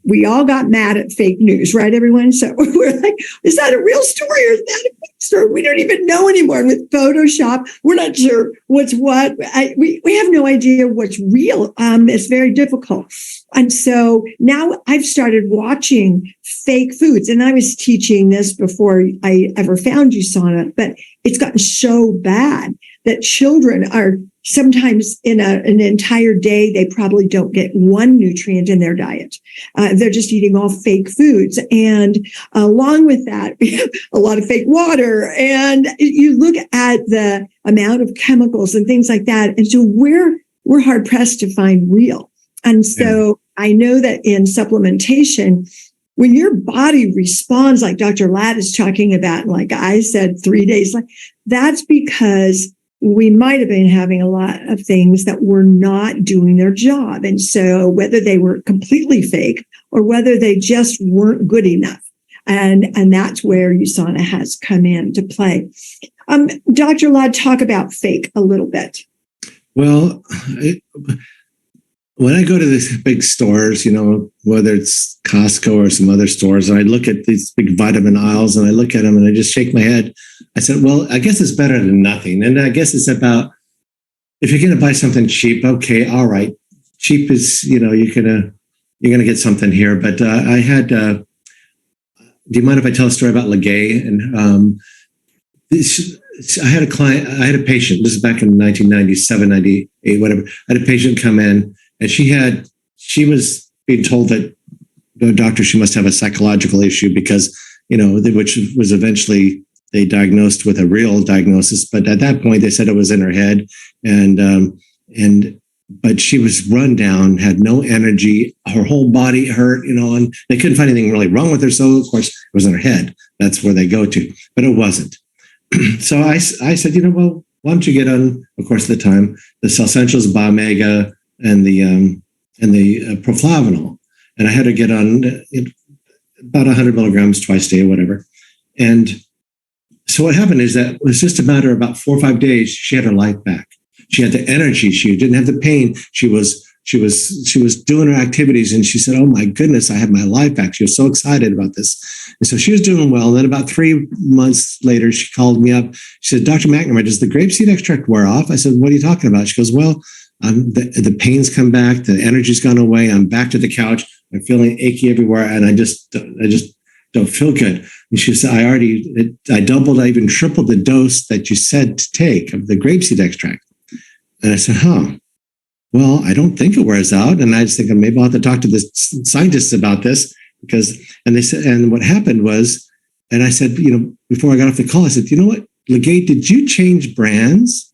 we all got mad at fake news, right, everyone? So we're like, is that a real story or is that a fake story? We don't even know anymore. With Photoshop, we're not sure what's what. We have no idea what's real. It's very difficult. And so now I've started watching fake foods. And I was teaching this before I ever found USANA, but it's gotten so bad that children are sometimes in an entire day, they probably don't get one nutrient in their diet. They're just eating all fake foods. And along with that, we have a lot of fake water. And you look at the amount of chemicals and things like that. And so we're hard pressed to find real. And so I know that in supplementation, when your body responds, like Dr. Ladd is talking about, like I said, 3 days, that's because we might have been having a lot of things that were not doing their job. And so whether they were completely fake or whether they just weren't good enough. And that's where USANA has come into play. Dr. Ladd, talk about fake a little bit. Well, when I go to these big stores, whether it's Costco or some other stores, and I look at these big vitamin aisles and I look at them and I just shake my head. I said, well, I guess it's better than nothing. And I guess it's about, if you're going to buy something cheap, okay, all right. Cheap is, you're going to get something here. But I had, do you mind if I tell a story about Legay? And I had a client, I had a patient, this is back in 1997, 98, whatever. I had a patient come in and she was being told that, doctor, she must have a psychological issue because, which was eventually they diagnosed with a real diagnosis. But at that point, they said it was in her head. But she was run down, had no energy, her whole body hurt, and they couldn't find anything really wrong with her. So, of course, it was in her head. That's where they go to. But it wasn't. So I said, well, why don't you get on, of course, at the time, the Essentials, Biomega, and the Proflavanol. And I had to get on about 100 milligrams twice a day, whatever. And so what happened is that it was just a matter of about 4 or 5 days, she had her life back. She had the energy. She didn't have the pain. She was doing her activities, and she said, oh my goodness, I have my life back. She was so excited about this. And so she was doing well. And then about 3 months later, she called me up. She said, Dr. McNamara, does the grapeseed extract wear off? I said, what are you talking about? She goes, well, the pain's come back. The energy's gone away. I'm back to the couch. I'm feeling achy everywhere. And I just don't feel good. And she said, I doubled, I even tripled the dose that you said to take of the grapeseed extract. And I said, well, I don't think it wears out. And I was thinking, maybe I'll have to talk to the scientists about this and they said, and what happened was, and I said, before I got off the call, I said, you know what, Legate, did you change brands?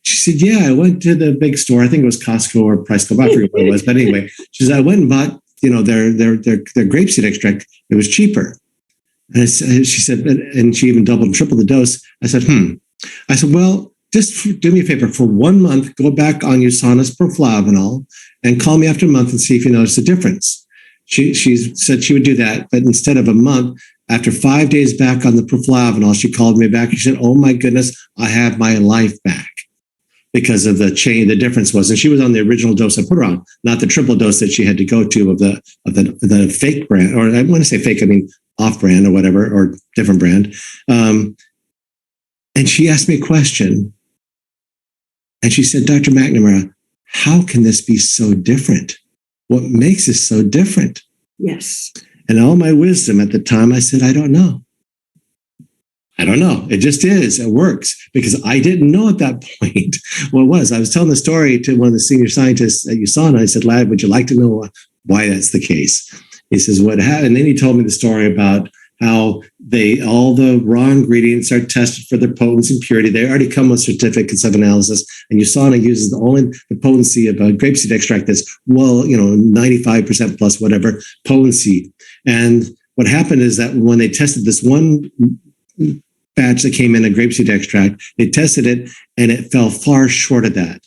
She said, yeah, I went to the big store. I think it was Costco or Price Club. I forget what it was. But anyway, she said, I went and bought, their grapeseed extract. It was cheaper. And she said, and she even doubled and tripled the dose. I said, I said, well, just do me a favor. For 1 month, go back on USANA's Proflavanol and call me after a month and see if you notice a difference. She said she would do that. But instead of a month, after 5 days back on the Proflavanol, she called me back and she said, oh my goodness, I have my life back. Because of the difference was, and she was on the original dose I put her on, not the triple dose that she had to go to of the fake brand, or I want to say fake, I mean off brand or whatever, or different brand. And she asked me a question, and she said, Dr. McNamara, how can this be so different? What makes this so different? Yes. And all my wisdom at the time, I said, I don't know. I don't know. It just is. It works, because I didn't know at that point what it was. I was telling the story to one of the senior scientists at USANA. I said, Ladd, would you like to know why that's the case? He says, what happened? And then he told me the story about how all the raw ingredients are tested for their potency and purity. They already come with certificates of analysis, and USANA uses the potency of a grapeseed extract that's 95% plus whatever potency. And what happened is that when they tested this one batch that came in a grapeseed extract, they tested it and it fell far short of that.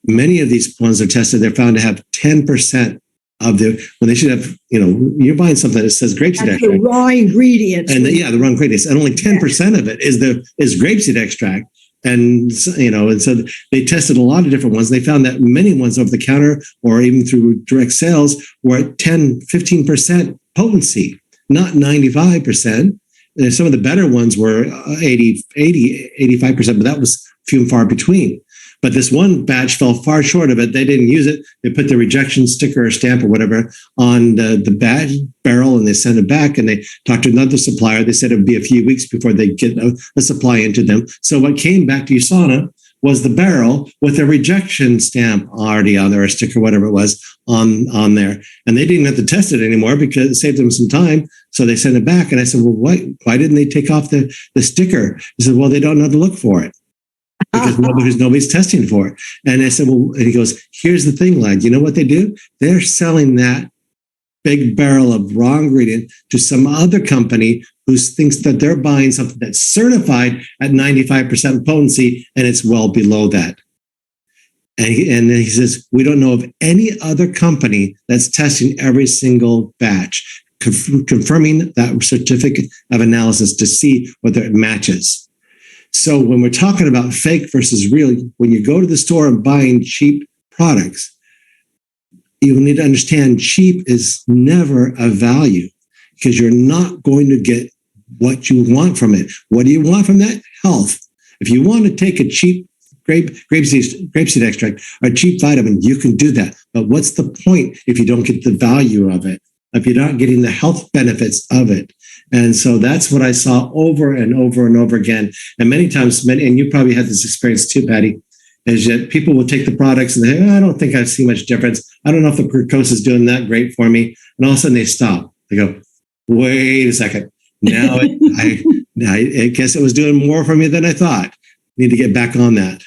Many of these ones are tested, they're found to have 10% of when they should have, you're buying something that says grapeseed extract. The raw ingredients. And the raw ingredients. And only 10% of it is grapeseed extract. And, and so they tested a lot of different ones. They found that many ones over the counter or even through direct sales were at 10, 15% potency, not 95%. And some of the better ones were 80, 85%, but that was few and far between. But this one batch fell far short of it. They didn't use it. They put the rejection sticker or stamp or whatever on the barrel, and they sent it back. And they talked to another supplier. They said it would be a few weeks before they get a supply into them. So what came back to USANA was the barrel with a rejection stamp already on there, or a sticker, whatever it was, on there. And they didn't have to test it anymore because it saved them some time. So they sent it back. And I said, well, why didn't they take off the sticker? He said, well, they don't know how to look for it, because nobody's testing for it. And I said, well, and he goes, here's the thing, Ladd, you know what they do? They're selling that big barrel of raw ingredient to some other company who thinks that they're buying something that's certified at 95% potency, and it's well below that. And then he says, we don't know of any other company that's testing every single batch, confirming that certificate of analysis to see whether it matches. So when we're talking about fake versus real, when you go to the store and buying cheap products, you need to understand cheap is never a value, because you're not going to get what you want from it. What do you want from that? Health. If you want to take a cheap grapeseed extract, or a cheap vitamin, you can do that. But what's the point if you don't get the value of it, if you're not getting the health benefits of it? And so that's what I saw over and over and over again. And many times, and you probably had this experience too, Patty, is that people will take the products and they say, I don't think I see much difference. I don't know if the glucose is doing that great for me. And all of a sudden they stop. They go, wait a second. Now I guess it was doing more for me than I thought. Need to get back on that.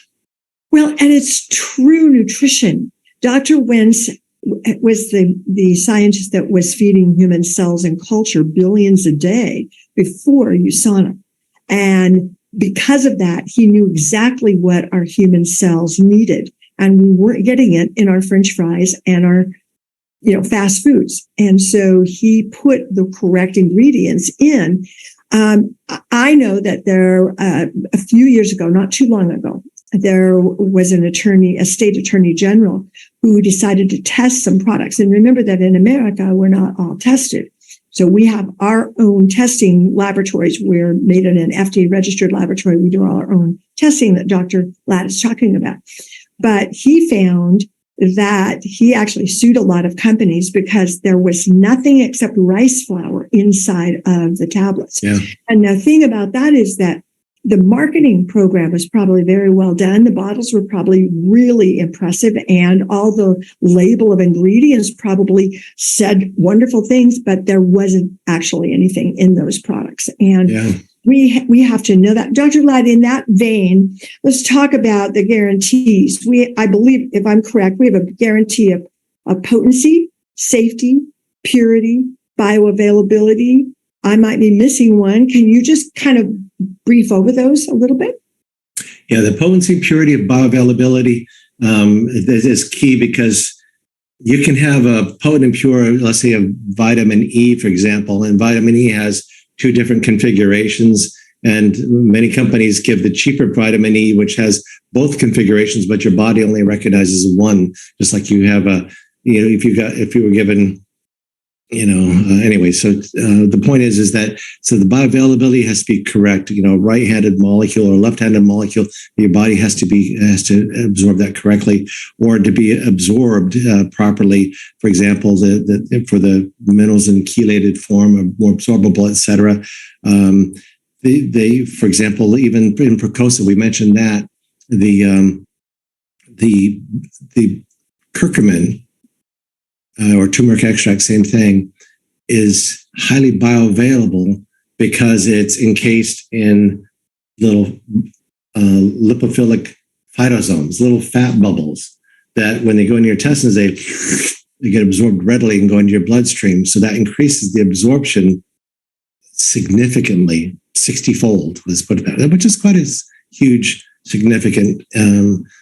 Well, and it's true nutrition. Dr. Wentz was the scientist that was feeding human cells and culture billions a day before USANA. And because of that, he knew exactly what our human cells needed. And we weren't getting it in our French fries and our, fast foods. And so he put the correct ingredients in. I know that there, a few years ago, not too long ago, there was a state attorney general who decided to test some products. And remember that in America, we're not all tested. So we have our own testing laboratories. We're made in an FDA registered laboratory. We do all our own testing that Dr. Ladd is talking about. But he found that he actually sued a lot of companies because there was nothing except rice flour inside of the tablets. Yeah. And the thing about that is that the marketing program was probably very well done. The bottles were probably really impressive, and all the label of ingredients probably said wonderful things, but there wasn't actually anything in those products. And we have to know that. Dr. Ladd, in that vein, let's talk about the guarantees. I believe, if I'm correct, we have a guarantee of potency, safety, purity, bioavailability. I might be missing one. Can you just kind of brief over those a little bit? Yeah, the potency, purity, of bioavailability is key, because you can have a potent and pure, let's say a vitamin E, for example, and vitamin E has two different configurations. And many companies give the cheaper vitamin E, which has both configurations, but your body only recognizes one. Just like you have if you were given Anyway, so the point is that so the bioavailability has to be correct. Right-handed molecule or left-handed molecule, your body has to absorb that correctly, or to be absorbed properly. For example, for the minerals in chelated form, are more absorbable, etc. For example, even in Precosa, we mentioned that the curcumin. Or turmeric extract, same thing, is highly bioavailable because it's encased in little lipophilic phytosomes, little fat bubbles that when they go into your intestines, they get absorbed readily and go into your bloodstream. So that increases the absorption significantly, 60-fold, let's put it that way, which is quite a huge, significant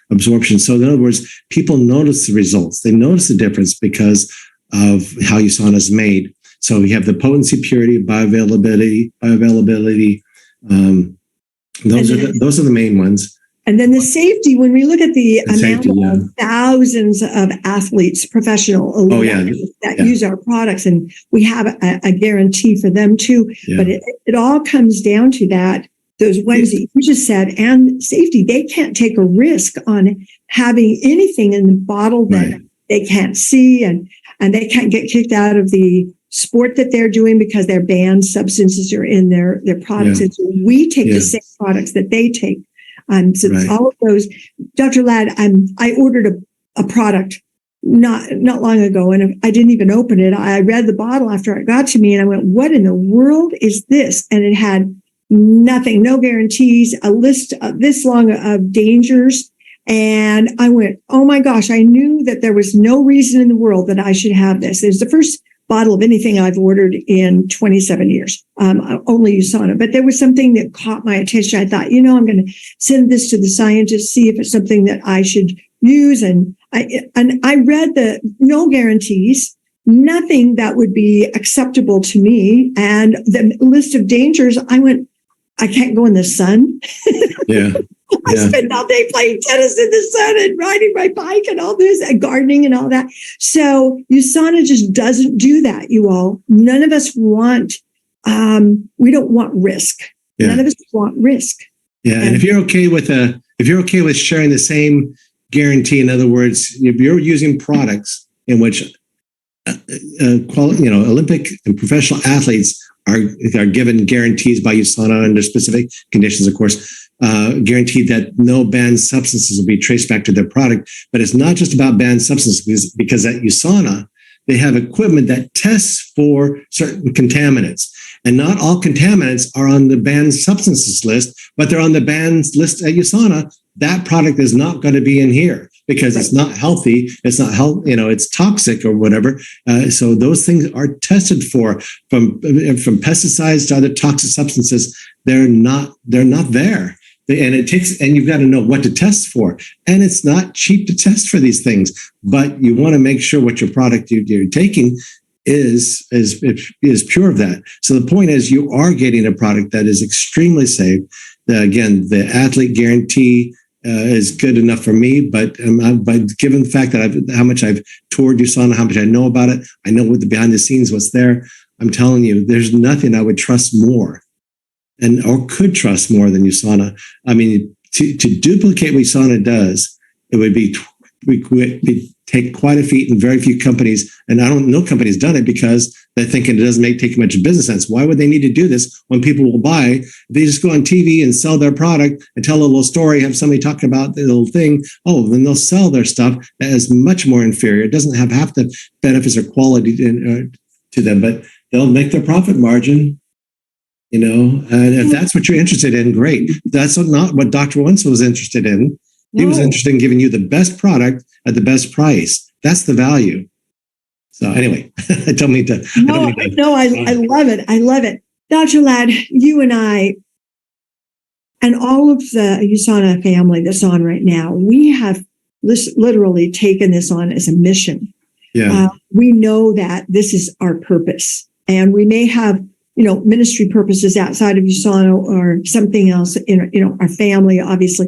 absorption. So in other words, people notice the results. They notice the difference because of how USANA is made. So we have the potency, purity, bioavailability. Those are the main ones. And then the safety, when we look at the amount of thousands of athletes, professional athletes that use our products, and we have a guarantee for them too. Yeah. But it all comes down to that. Those ones that you just said, and safety, they can't take a risk on having anything in the bottle that they can't see, and they can't get kicked out of the sport that they're doing because their banned substances are in their products. And so we take the same products that they take. So all of those, Dr. Ladd, I ordered a product not long ago, and I didn't even open it. I read the bottle after it got to me, and I went, "What in the world is this?" And it had nothing, no guarantees, a list this long of dangers. And I went, oh my gosh, I knew that there was no reason in the world that I should have this. It was the first bottle of anything I've ordered in 27 years, only USANA. But there was something that caught my attention. I thought, I'm going to send this to the scientists, see if it's something that I should use. And I read the no guarantees, nothing that would be acceptable to me. And the list of dangers, I went, I can't go in the sun. I spend all day playing tennis in the sun and riding my bike and all this and gardening and all that. So USANA just doesn't do that, you all. None of us want, we don't want risk. Yeah. None of us want risk. Yeah. And if you're okay with sharing the same guarantee, in other words, if you're using products in which Olympic and professional athletes are given guarantees by USANA under specific conditions, of course, guaranteed that no banned substances will be traced back to their product. But it's not just about banned substances, because at USANA, they have equipment that tests for certain contaminants. And not all contaminants are on the banned substances list, but they're on the banned list at USANA. That product is not going to be in here because it's not healthy. It's not it's toxic or whatever. So those things are tested for from pesticides to other toxic substances. They're not there. And you've got to know what to test for. And it's not cheap to test for these things, but you want to make sure what your product you're taking is pure of that. So the point is, you are getting a product that is extremely safe. Again, the athlete guarantee is good enough for me, but given the fact that how much I've toured USANA, how much I know about it, I know what the behind the scenes, what's there. I'm telling you, there's nothing I would trust more, or could trust more than USANA. I mean, to duplicate what USANA does, it would be take quite a feat, and very few companies, and I don't know companies done it because they're thinking it doesn't take much business sense. Why would they need to do this when people will buy? They just go on TV and sell their product and tell a little story, have somebody talk about the little thing. Oh, then they'll sell their stuff that is much more inferior. It doesn't have half the benefits or quality to them, but they'll make their profit margin. And if that's what you're interested in, great. That's not what Dr. Wenzel was interested in. He was interested in giving you the best product at the best price. That's the value. So anyway, I don't mean to. I love it. I love it. Dr. Ladd, you and I, and all of the USANA family that's on right now, we have literally taken this on as a mission. Yeah. We know that this is our purpose, and we may have ministry purposes outside of USANA or something else in our family, obviously.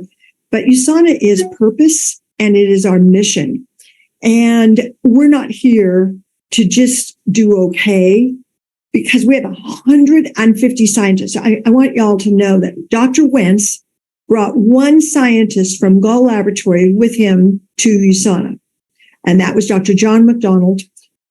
But USANA is purpose, and it is our mission. And we're not here to just do okay, because we have 150 scientists. I want y'all to know that Dr. Wentz brought one scientist from Gull Laboratory with him to USANA, and that was Dr. John McDonald.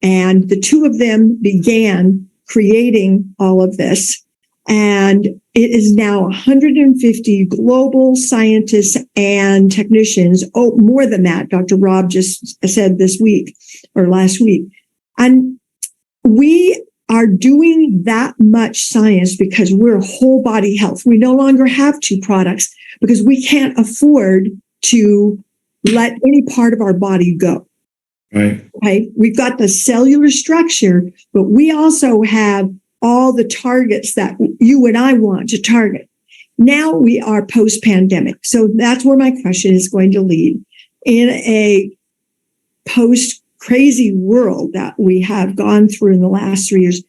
And the two of them began creating all of this. And it is now 150 global scientists and technicians. Oh, more than that, Dr. Rob just said this week or last week. And we are doing that much science because we're whole body health. We no longer have two products because we can't afford to let any part of our body go. Right. Okay. We've got the cellular structure, but we also have all the targets that you and I want to target. Now we are post-pandemic. So that's where my question is going to lead. In a post-crazy world that we have gone through in the last 3 years,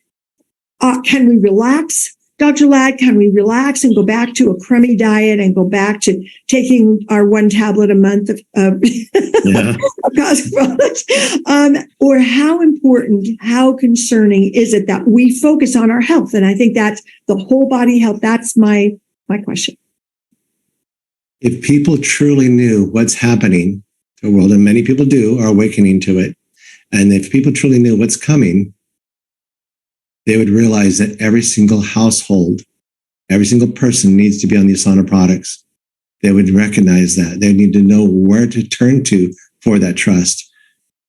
can we relax? Dr. Ladd, can we relax and go back to a crummy diet and go back to taking our 1 tablet a month of cosmetic products? Or how important, how concerning is it that we focus on our health? And I think that's the whole body health. That's my question. If people truly knew what's happening to the world, and many people do, are awakening to it, and if people truly knew what's coming, they would realize that every single household, every single person needs to be on the USANA products. They would recognize that. They need to know where to turn to for that trust.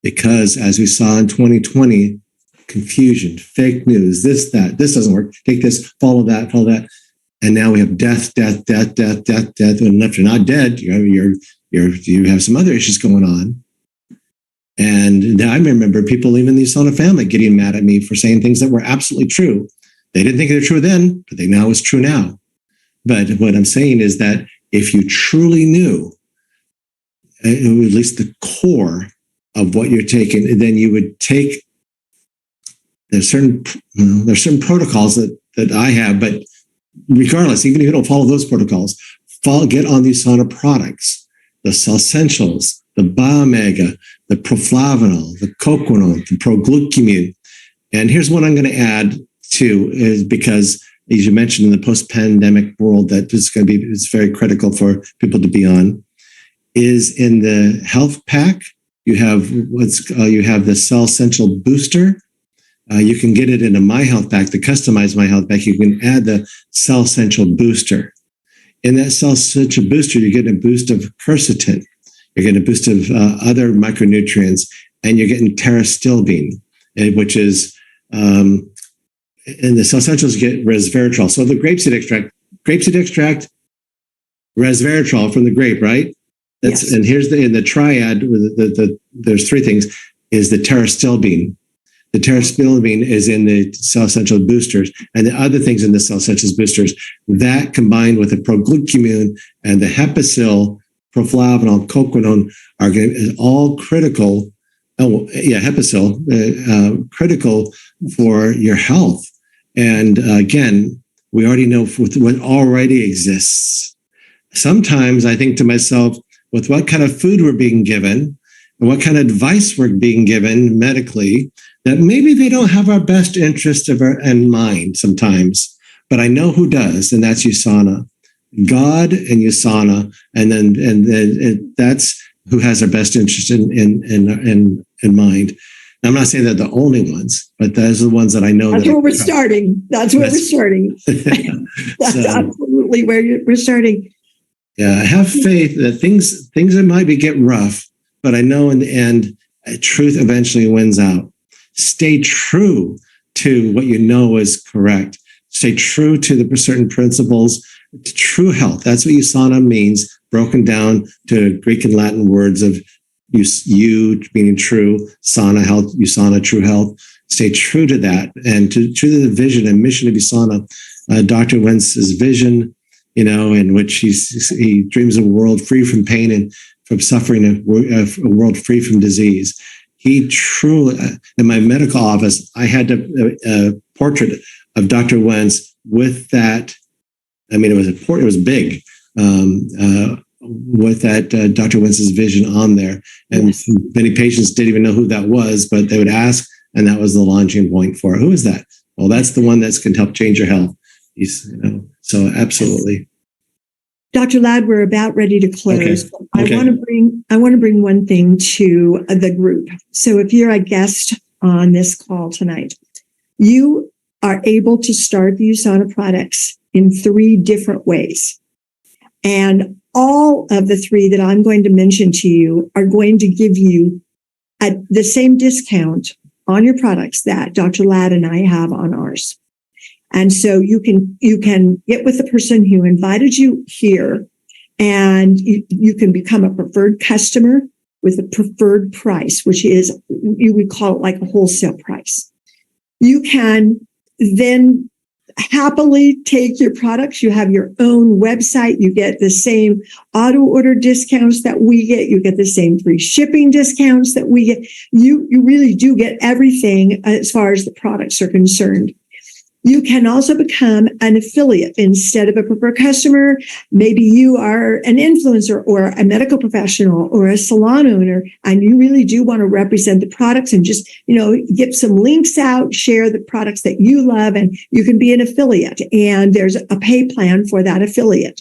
Because as we saw in 2020, confusion, fake news, this doesn't work. Take this, follow that. And now we have death. And if you're not dead, you have some other issues going on. And now I remember people, even the USANA family, getting mad at me for saying things that were absolutely true. They didn't think they were true then, but they know it's true now. But what I'm saying is that if you truly knew, at least the core of what you're taking, then you would take, there's certain protocols that I have, but regardless, even if you don't follow those protocols, get on the USANA products, the Cell Essentials, the Biomega, the Proflavanol, the Coquinol, the Proglucamine. And here's what I'm going to add to, is because, as you mentioned, in the post-pandemic world, that is going to be, it's very critical for people to be on, is in the health pack, you have you have the Cell Essential Booster. You can get it in a My Health Pack, the customized My Health Pack. You can add the Cell Essential Booster. In that Cell Essential Booster, you're getting a boost of quercetin. You're getting a boost of other micronutrients, and you're getting pterostilbene, which is, in the Cell Essentials, you get resveratrol. So the grapeseed extract, resveratrol from the grape, right? Yes. And here's in the triad, there's 3 things, is the pterostilbene. The pterostilbene is in the Cell Essential Boosters, and the other things in the Cell Essentials Boosters, that combined with the proglucamine and the Hepacil, Proflavanol, Coquinone is all critical. Hepacil, critical for your health. And again, we already know what already exists. Sometimes I think to myself, with what kind of food we're being given and what kind of advice we're being given medically, that maybe they don't have our best interest in mind sometimes. But I know who does, and that's USANA. God and USANA, and then that's who has our best interest in mind. Now, I'm not saying they're the only ones, but those are the ones that I know. That's where we're starting. That's where we're starting. That's absolutely where we're starting. Yeah, I have faith that things that might get rough, but I know in the end, truth eventually wins out. Stay true to what you know is correct. Stay true to the certain principles. True health. That's what USANA means, broken down to Greek and Latin words of you meaning true, sana health, USANA true health. Stay true to that and true to the vision and mission of USANA. Dr. Wentz's vision, in which he dreams of a world free from pain and from suffering, a world free from disease. He truly, in my medical office, I had a portrait of Dr. Wentz with that. I mean, it was big, with that Dr. Wentz's vision on there. And yes, many patients didn't even know who that was, but they would ask and that was the launching point for it. Who is that? Well, that's the one that's going to help change your health. So absolutely. Dr. Ladd, we're about ready to close. Okay. I want to bring one thing to the group. So if you're a guest on this call tonight, you are able to start the USANA products in 3 different ways. And all of the 3 that I'm going to mention to you are going to give you the same discount on your products that Dr. Ladd and I have on ours. And so you can get with the person who invited you here, and you can become a preferred customer with a preferred price, which is, you would call it like a wholesale price. You can then happily take your products. You have your own website. You get the same auto order discounts that we get. You get the same free shipping discounts that we get. You really do get everything as far as the products are concerned. You can also become an affiliate instead of a preferred customer. Maybe you are an influencer or a medical professional or a salon owner, and you really do want to represent the products and just, get some links out, share the products that you love, and you can be an affiliate. And there's a pay plan for that affiliate.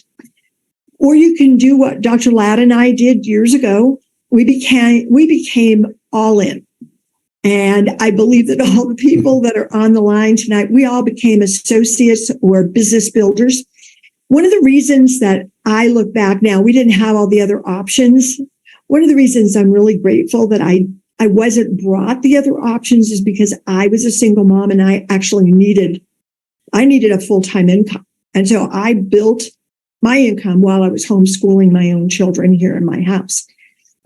Or you can do what Dr. Ladd and I did years ago. We became all in. And I believe that all the people that are on the line tonight, we all became associates or business builders. One of the reasons that I look back now, we didn't have all the other options. One of the reasons I'm really grateful that I wasn't brought the other options is because I was a single mom and I actually needed a full-time income. And so I built my income while I was homeschooling my own children here in my house.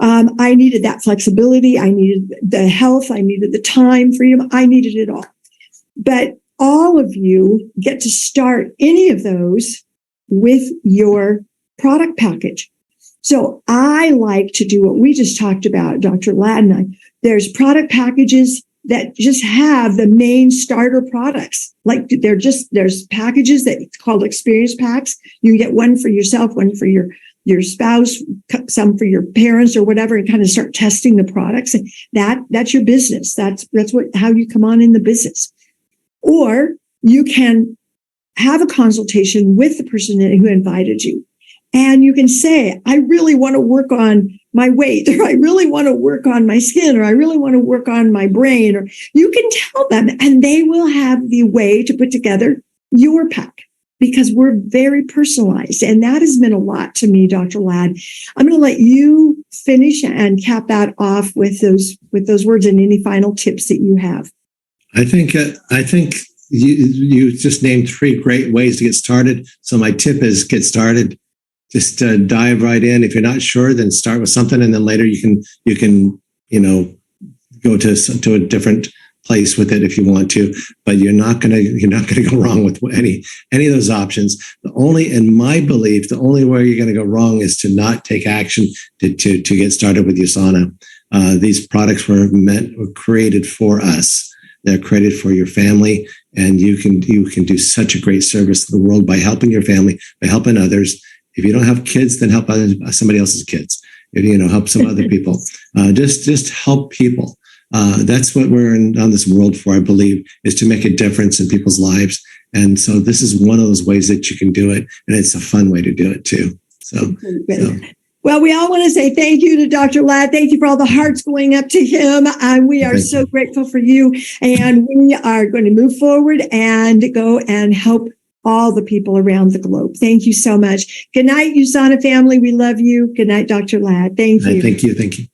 I needed that flexibility. I needed the health. I needed the time, freedom. I needed it all. But all of you get to start any of those with your product package. So I like to do what we just talked about, Dr. Ladd and I. There's product packages that just have the main starter products. Like there's packages that it's called experience packs. You can get one for yourself, one for your spouse, some for your parents or whatever, and kind of start testing the products. And that's your business. That's how you come on in the business. Or you can have a consultation with the person who invited you. And you can say, I really want to work on my weight, or I really want to work on my skin, or I really want to work on my brain. Or you can tell them, and they will have the way to put together your pack, because we're very personalized. And that has meant a lot to me, Dr. Ladd. I'm going to let you finish and cap that off with those words and any final tips that you have. I think you just named 3 great ways to get started. So my tip is get started. Just dive right in. If you're not sure, then start with something, and then later you can go to a different place with it if you want to. But you're not gonna go wrong with any of those options. In my belief, the only way you're gonna go wrong is to not take action to get started with USANA. These products were created for us. They're created for your family, and you can do such a great service to the world by helping your family, by helping others. If you don't have kids, then help somebody else's kids. Help some other people. Just help people. That's what we're on this world for, I believe, is to make a difference in people's lives. And so this is one of those ways that you can do it, and it's a fun way to do it too. Well, we all want to say thank you to Dr. Ladd. Thank you for all the hearts going up to him. We are so grateful for you, and we are going to move forward and go and help all the people around the globe. Thank you so much. Good night, USANA family. We love you. Good night, Dr. Ladd. Thank you. Thank you.